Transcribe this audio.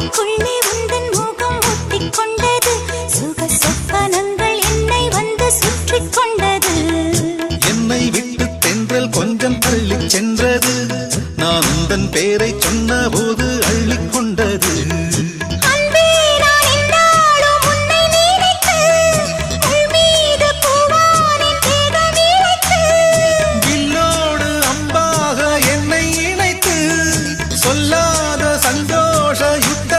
கண்ணுக்குள்ளே உந்தன் முகம் ஒட்டிக்கொண்டது. சுக சொப்பனங்கள் என்னை வந்து சுற்றி கொண்டது. என்னை விட்டு தென்றல் கொஞ்சம் தள்ளி சென்றது. நான் உந்தன் பேரை சொன்ன போது அள்ளிக்கொண்டது. வில்லோடு அம்பாக என்னை இணைத்து சொல்லாத சந்தோஷ யுத்த